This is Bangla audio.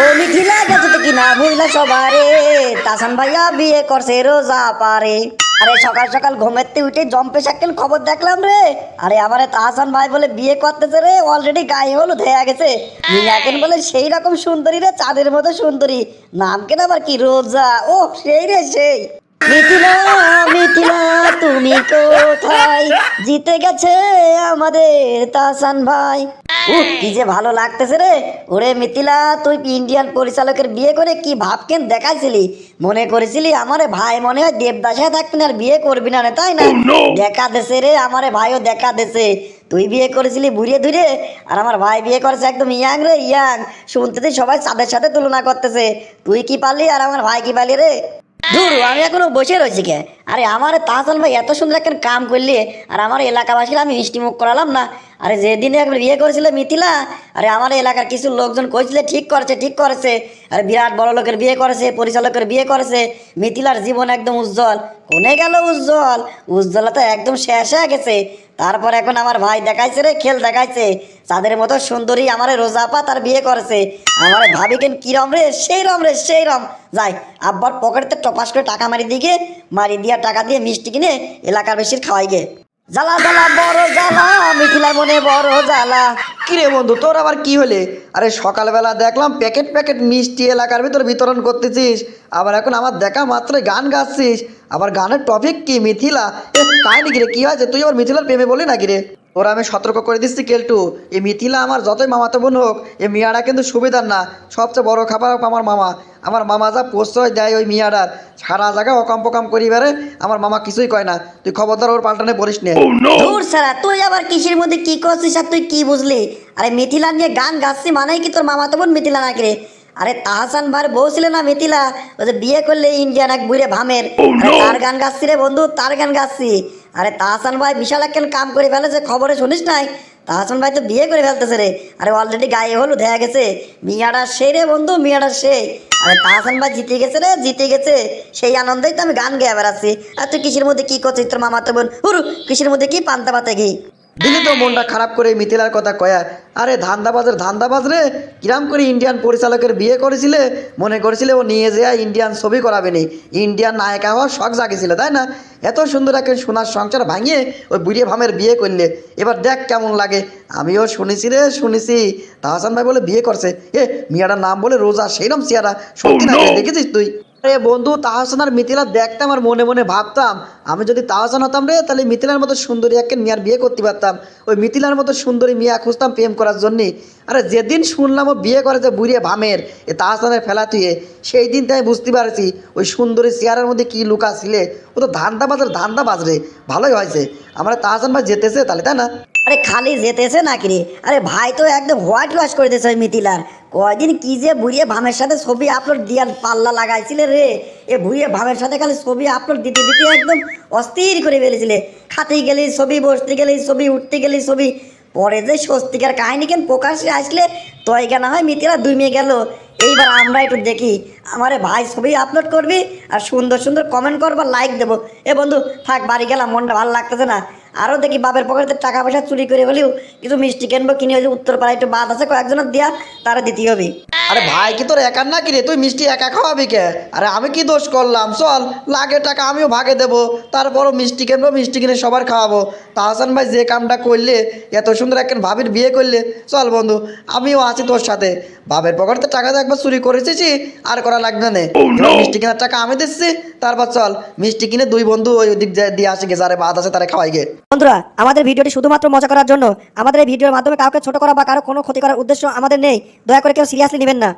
ও মিথিলা গেছে তো কিনা বুঝলা সবারে, তাসান ভাইয়া বিয়ে করছে রোজা পারে। আরে সকাল সকাল ঘুমেতে উঠে জম্পে সাক্কেল খবর দেখলাম রে। আরে আমারে তাহসান ভাই বলে বিয়ে করতেছে রে, অলরেডি গায়ে হলুদ হয়ে গেছে। মিয়াকেন বলে সেই রকম সুন্দরী রে, চাঁদের মতো সুন্দরী। নাম কেন আবার কি রোজা, ও সেই রে সেই। মিথিলা মিথিলা তুমি কোথায়, জিতে গেছে আমাদের তাহসান ভাই। কি যে ভালো লাগতেছে রে। ওরে মিথিলা, তুই ইন্ডিয়ান পরিচালকের বিয়ে করে কি ভাবকেন দেখাইছিলি? মনে করেছিলি আমারে ভাই মনে হয় দেবদাসায় থাকবি না, আর বিয়ে করবি না, তাই না? দেখা দেছে রে, আমারে ভাইও দেখা দেছে। তুই বিয়ে করেছিলি বুড়িয়ে ধুরে, আর আমার ভাই বিয়ে করেছে একদম ইয়াং রে ইয়াং। শুনতেছি সবাই চাঁদের সাথে তুলনা করতেছে। তুই কি পারলি আর আমার ভাই কি পারলি রে? দূর, আমি এখনো বসে রয়েছি কে? আরে আমার তাহসান ভাই এত সুন্দর একটা কাম করলি, আর আমার এলাকাবাসীরা আমি মিষ্টি মুখ করালাম না। আরে যেদিনে একবার বিয়ে করেছিল মিথিলা, আরে আমার এলাকার কিছু লোকজন কইছিল ঠিক করেছে ঠিক করেছে। আরে বিরাট বড় লোকের বিয়ে করেছে, পরিচালকের বিয়ে করেছে। মিথিলার জীবন একদম উজ্জ্বল। কোনে গেল উজ্জ্বল? উজ্জ্বলতা একদম শেষ হয়ে গেছে। তারপর এখন আমার ভাই দেখাইছে রে, খেল দেখাইছে। চাঁদের মতো সুন্দরী আমার রোজাপা তার বিয়ে করেছে। আমার ভাবি কেন কিরম রে, সেই রম রে সেই রম। যাই আব্বার পকেটে টপাস করে টাকা মারি দিকে, মারি দিয়া টাকা দিয়ে মিষ্টি কিনে এলাকার বেশির খাওয়াই গে। জ্বালা জ্বালা বড় জ্বালা, মিথিলার মনে বড় জ্বালা। কিরে বন্ধু, তোর আবার কি হলে? আরে সকালবেলা দেখলাম প্যাকেট প্যাকেট মিষ্টি এলাকার ভিতর বিতরণ করতেছিস, আবার এখন আমার দেখা মাত্রই গান গাচ্ছিস। আবার গানের টপিক কি মিথিলা? কাহিনি কিরে, কি হয়েছে? তুই আবার মিথিলার প্রেমে বলি নাকি রে? ওরা আমি সতর্ক করে দিচ্ছি কেলটু, এই মিথিলা আমার যতই মামাতো বোন হোক, এই মিয়াটা কিন্তু সুবিধার না। সবচেয়ে বড় খাবার হোক আমার মামা যা প্রশ্রয় দেয় ওই মিয়াটার, সারা জায়গায় অকাম করি বেড়ে। আমার মামা কিছুই কয় না। তুই খবরদার ওর পাল্টানে বলিস নে। দূর সারা, তুই আবার কিসের মধ্যে কি করছিস আর তুই কি বুঝলি? আরে মিথিলা নিয়ে গান গাচ্ছি মানেই কি তোর মামাতো বোন মিথিলা নাকি রে? আরে তাহসান ভাইয়ের বউ ছিল না মিথিলা, ওই যে বিয়ে করলে ইন্ডিয়ান এক বুড়ে ভামের। আরে তার গান গাচ্ছি রে বন্ধু, তার গান গাচ্ছি। আরে তাহসান ভাই বিশাল এক কাম করে ফেলেছে, খবরে শুনিস নাই? তাহসান ভাই তো বিয়ে করে ফেলতেছে রে। আরে অলরেডি গায়ে হলুদ হয়ে গেছে। মিয়াটা সেই রে বন্ধু, মিয়াটা সেই। আরে তাহসান ভাই জিতে গেছে রে, জিতে গেছে। সেই আনন্দেই তো আমি গান গেয়ে বেড়াচ্ছি। আর তুই কিসের মধ্যে কি করছিস তোর মামাতো বোন? হুরু, কিসের মধ্যে কি পান্তা পাতে ঘি। দিলি তো মনটা খারাপ করে মিথিলার কথা কয়া। আরে ধান্দাবাজ রে, কিরাম করে ইন্ডিয়ান পরিচালকের বিয়ে করেছিলে? মনে করেছিলে ও নিয়ে যায় ইন্ডিয়ান ছবি করাবে নি, ইন্ডিয়ান নায়িকা হওয়ার শখ জাগিয়েছিল, তাই না? এত সুন্দর একটা সোনার সংসার ভাঙিয়ে ওই বুড়িয়ে ভামের বিয়ে করলে। এবার দেখ কেমন লাগে। আমিও শুনেছি রে, শুনেছি তাহসান ভাই বলে বিয়ে করছে। মিয়াটার নাম বলে রোজা, সেইরকম চেহারা। সত্যি না? দেখেছিস তুই? আরে বন্ধু, তাহসান আর মিথিলা দেখতাম আর মনে মনে ভাবতাম, আমি যদি তাহসান হতাম রে, তাহলে মিথিলার মতো সুন্দরী একটা মিয়ার বিয়ে করতে পারতাম। ওই মিথিলার মতো সুন্দরী মিয়া খুঁজতাম প্রেম করার জন্যে। আরে যেদিন শুনলাম ও বিয়ে করেছে বুড়িয়ে ভামের এ তাহসানের ফেলা তুইয়ে, সেই দিন তাই বুঝতে পারছি ওই সুন্দরী চেয়ারের মধ্যে কি লুকা ছিলে। ও তো ধান্দাবাজ রে। ভালোই হয়েছে আমরা তাহসান ভাই যেতেছে তাহলে, তাই না? আরে খালি যেতেছে নাকি রে? আরে ভাই তো একদম হোয়াইট ওয়াশ করে দিয়েছে ওই মিথিলার। কয়দিন কি যে বুড়িয়ে ভামের সাথে ছবি আপলোড দিয়ার পাল্লা লাগাইছিলে রে। এ বুড়িয়ে ভামের সাথে খালি ছবি আপলোড দিতে দিতে একদম অস্থির করে ফেলেছিলে। খাতেই গেলি ছবি, বসতে গেলি ছবি, উঠতে গেলি ছবি। পরে যে স্বস্তিকার কাহিনী কেন প্রকাশ্যে আসলে তয় কেন হয় মিথিলা দুই মেয়ে গেল। এইবার আমরা একটু দেখি, আমারে ভাই ছবি আপলোড করবি আর সুন্দর সুন্দর কমেন্ট করবো, লাইক দেবো। এ বন্ধু থাক, বাড়ি গেলাম, মনটা ভালো লাগতেছে না। আরও দেখি বাপের পকেটে টাকা পয়সা চুরি করে হলেও কিছু মিষ্টি কিনবো, কিনে ওই যে উত্তরপাড়ায় একটু বাদ আছে কয়েকজনের দিয়া, তারা দিতে হবে। আরে ভাই কি তোর একার না কি রে? তুই মিষ্টি একা খাওয়াবি কে? আরে আমি কি দোষ করলাম? চল, লাগে টাকা আমিও ভাগে দেবো, তারপরও মিষ্টি কিনবো, মিষ্টি কিনে সবার খাওয়াবো। তাহসান ভাই যে কামটা করলে, এত সুন্দর একজন ভাবির বিয়ে করলে, চল বন্ধু আমিও আছি তোর সাথে। বাপের পকেটে টাকা তো একবার চুরি করেছি, আর করা লাগবে না। মিষ্টি কেনার টাকা আমি দিচ্ছি, তারপর চল মিষ্টি কিনে দুই বন্ধু ওই দিক দিয়ে আসে গে, যারে বাদ আছে তারা খাওয়াই গে। বন্ধুরা, আমাদের ভিডিওটি শুধুমাত্র মজা করার জন্য, আমাদের এই ভিডিওর মাধ্যমে কাউকে ছোট করা বা কারো কোনো ক্ষতি করার উদ্দেশ্য আমাদের নেই। দয়া করে কেউ সিরিয়াসলি নেবেন না।